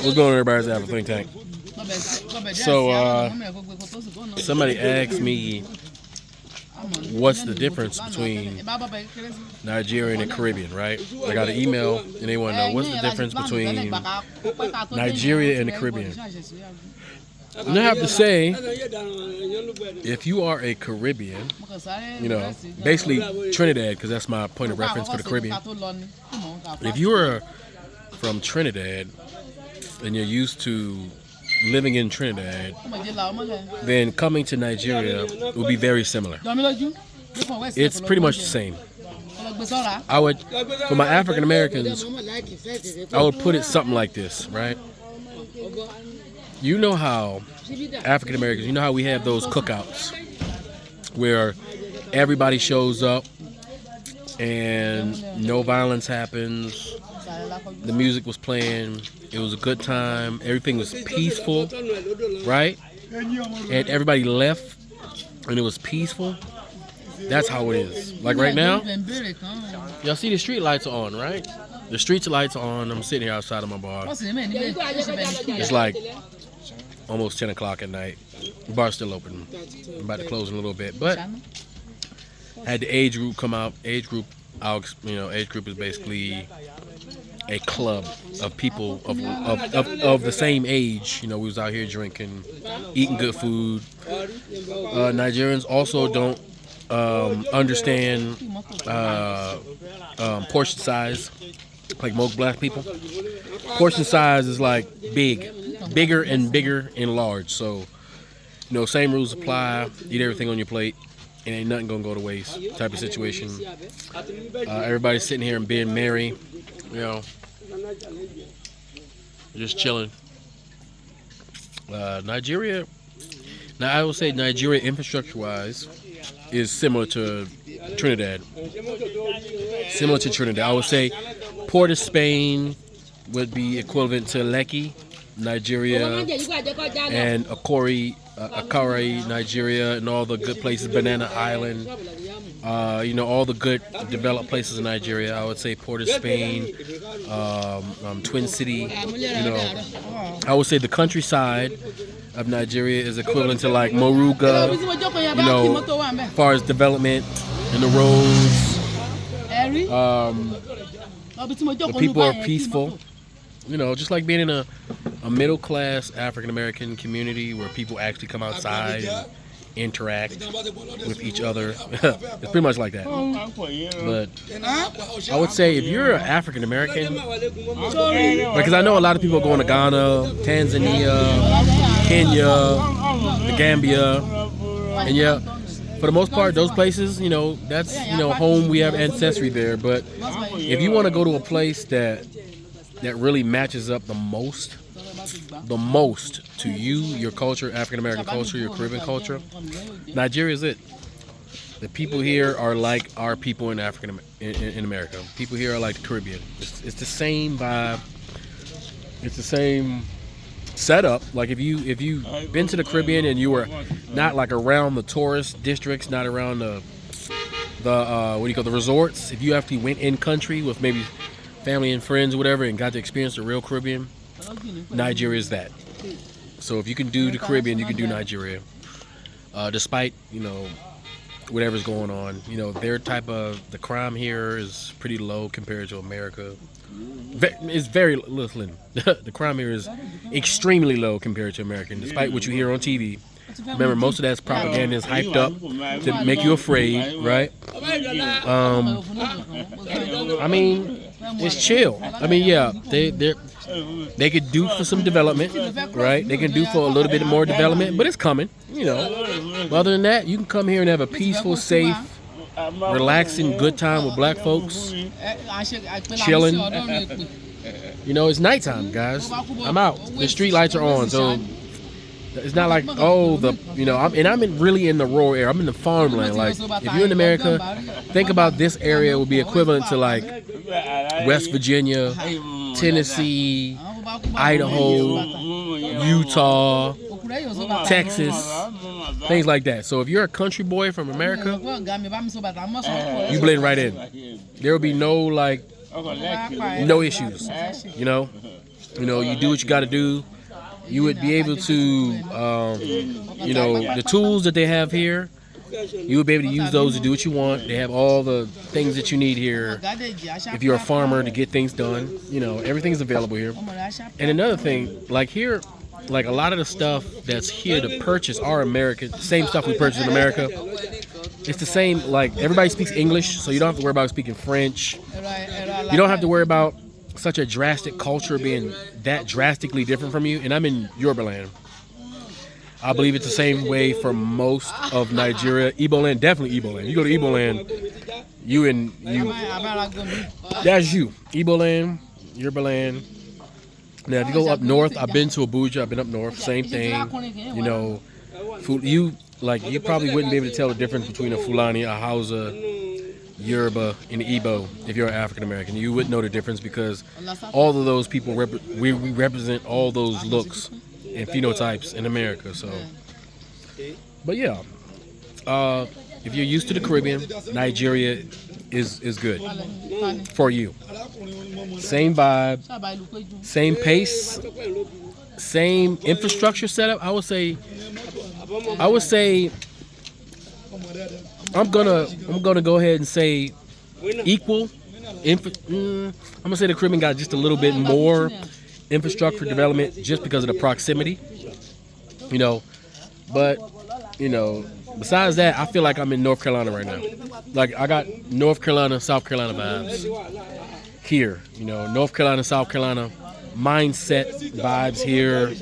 What's going on, everybody's Afro Think Tank? So, somebody asked me what's the difference between Nigeria and the Caribbean, right? I got an email and they want to know what's the difference between Nigeria and the Caribbean. And I have to say, if you are a Caribbean, you know, basically Trinidad, because that's my point of reference for the Caribbean. If you are from Trinidad and you're used to living in Trinidad, then coming to Nigeria will be very similar. It's pretty much the same. I would, for my African Americans, I would put it something like this, right? You know how African Americans, you know how we have those cookouts where everybody shows up and no violence happens. The music was playing. It was a good time. Everything was peaceful, right? And everybody left and it was peaceful. That's how it is. Like right now, y'all see the street lights are on, right? The street lights are on. I'm sitting here outside of my bar. It's like almost 10 o'clock at night. The bar's still open. I'm about to close in a little bit. But had the age group come out. Age group is basically a club of people of the same age. You know, we was out here drinking, eating good food. Nigerians also don't understand portion size like most black people. Portion size is like bigger and bigger and large. So, you know, same rules apply. Eat everything on your plate. And ain't nothing gonna go to waste type of situation. Everybody's sitting here and being merry, you know, just chilling. Nigeria, now I will say Nigeria infrastructure-wise is similar to Trinidad. Similar to Trinidad. I would say Port of Spain would be equivalent to Lekki, Nigeria, and Akari, Nigeria, and all the good places, Banana Island, you know, all the good developed places in Nigeria. I would say Port of Spain, Twin City, you know. I would say the countryside of Nigeria is equivalent to like Moruga, you know, as far as development and the roads. The people are peaceful. You know, just like being in a middle-class African-American community where people actually come outside and interact with each other. It's pretty much like that. But I would say if you're an African-American, because I know a lot of people are going to Ghana, Tanzania, Kenya, the Gambia, and yeah, for the most part, those places, you know, that's, you know, home. We have ancestry there. But if you want to go to a place that really matches up the most to you, your culture, African American culture, your Caribbean culture, Nigeria is it. The people here are like our people in in America. People here are like the Caribbean. It's the same vibe. It's the same setup. Like if you've been to the Caribbean and you were not like around the tourist districts, not around the resorts, if you actually went in country with maybe family and friends or whatever and got to experience the real Caribbean, Nigeria is that. So if you can do the Caribbean, you can do Nigeria. Despite, you know, whatever's going on, you know, the crime here is pretty low compared to America. It's very, listen, the crime here is extremely low compared to America, despite what you hear on TV. Remember, most of that's propaganda is hyped up to make you afraid, right? I mean, it's chill. I mean, yeah, they could do for some development, right? They can do for a little bit more development, but it's coming, you know. But other than that, you can come here and have a peaceful, safe, relaxing, good time with black folks, chilling. You know, it's nighttime, guys. I'm out. The street lights are on, so it's not like, I'm really in the rural area. I'm in the farmland. Like, if you're in America, think about this area would be equivalent to like West Virginia, Tennessee, Idaho, Utah, Texas, things like that. So if you're a country boy from America, you blend right in. There will be no issues, you know. You know, you do what you got to do. You would be able to, you know, the tools that they have here, you would be able to use those to do what you want. They have all the things that you need here. If you're a farmer to get things done, you know, everything's available here. And another thing, like here, like a lot of the stuff that's here to purchase are American, same stuff we purchase in America. It's the same, like everybody speaks English, so you don't have to worry about speaking French. You don't have to worry about such a drastic culture being that drastically different from you. And I'm in Yoruba land. I believe it's the same way for most of Nigeria. Igbo land, definitely Igbo land. You go to Igbo land, that's you. Igbo land, Yoruba land. Now, if you go up north, I've been to Abuja. I've been up north. Same thing. You know, you probably wouldn't be able to tell the difference between a Fulani, a Hausa, Yoruba, and Igbo if you're African American. You wouldn't know the difference because all of those people we represent all those looks and phenotypes in America. So, but yeah, if you're used to the Caribbean, Nigeria is good for you. Same vibe, same pace, same infrastructure setup. I would say I'm gonna go ahead and say equal. I'm gonna say the Caribbean got just a little bit more infrastructure development just because of the proximity, you know. But you know, besides that, I feel like I'm in North Carolina right now. Like I got North Carolina, South Carolina vibes here. You know, North Carolina, South Carolina mindset vibes here.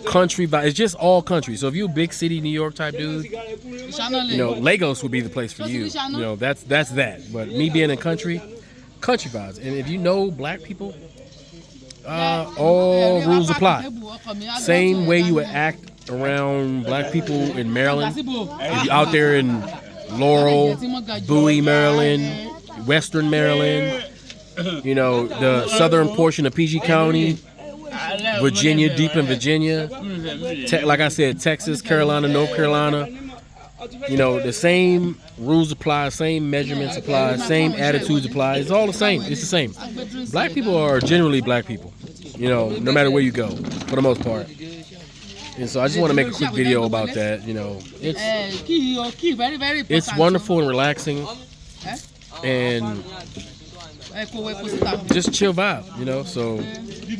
Country vibes. It's just all country. So if you're a big city New York type dude, you know, Lagos would be the place for you. You know, that's that. But me being in country vibes. And if you know black people, all rules apply. Same way you would act around black people in Maryland. If you're out there in Laurel, Bowie, Maryland, Western Maryland, you know, the southern portion of PG County, Virginia, deep in Virginia, like I said, Texas, Carolina, North Carolina. You know, the same rules apply, same measurements apply, same attitudes apply. It's all the same. It's the same. Black people are generally black people, you know, no matter where you go, for the most part. And so I just want to make a quick video about that. You know, it's wonderful and relaxing, and just chill vibe, you know. So, you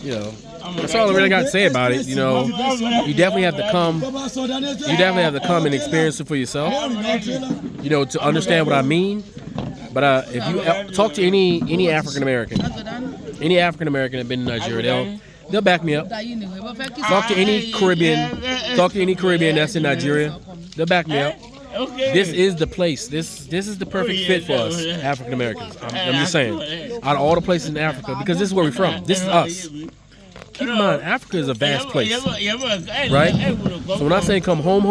know, that's all I really got to say about it. You know, you definitely have to come. You definitely have to come and experience it for yourself. You know, to understand what I mean. But if you talk to any African American that's been in Nigeria, they'll back me up. Talk to any Caribbean that's in Nigeria, they'll back me up. This is the place. This is the perfect fit for us, African Americans. I'm just saying. Out of all the places in Africa, because this is where we're from. This is us. Keep in mind, Africa is a vast place, right? So when I say come home,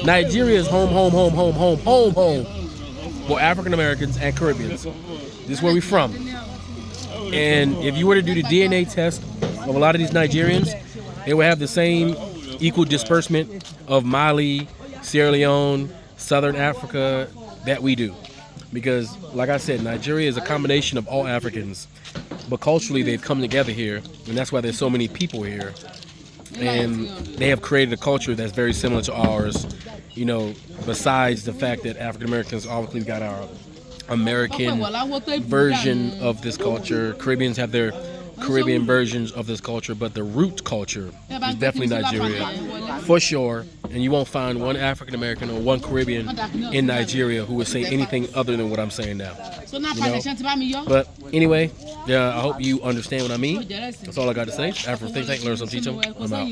Nigeria is home for African Americans and Caribbeans. This is where we're from. And if you were to do the DNA test of a lot of these Nigerians, they would have the same equal disbursement of Mali, Sierra Leone, Southern Africa that we do. Because, like I said, Nigeria is a combination of all Africans, but culturally they've come together here, and that's why there's so many people here. And they have created a culture that's very similar to ours, you know, besides the fact that African Americans obviously got our American version of this culture. Caribbeans have their Caribbean versions of this culture, but the root culture is definitely Nigeria, for sure. And you won't find one African American or one Caribbean in Nigeria who would say anything other than what I'm saying now. You know? But anyway, yeah, I hope you understand what I mean. That's all I got to say. Afro Think Tank, learn some, teach them. I'm out.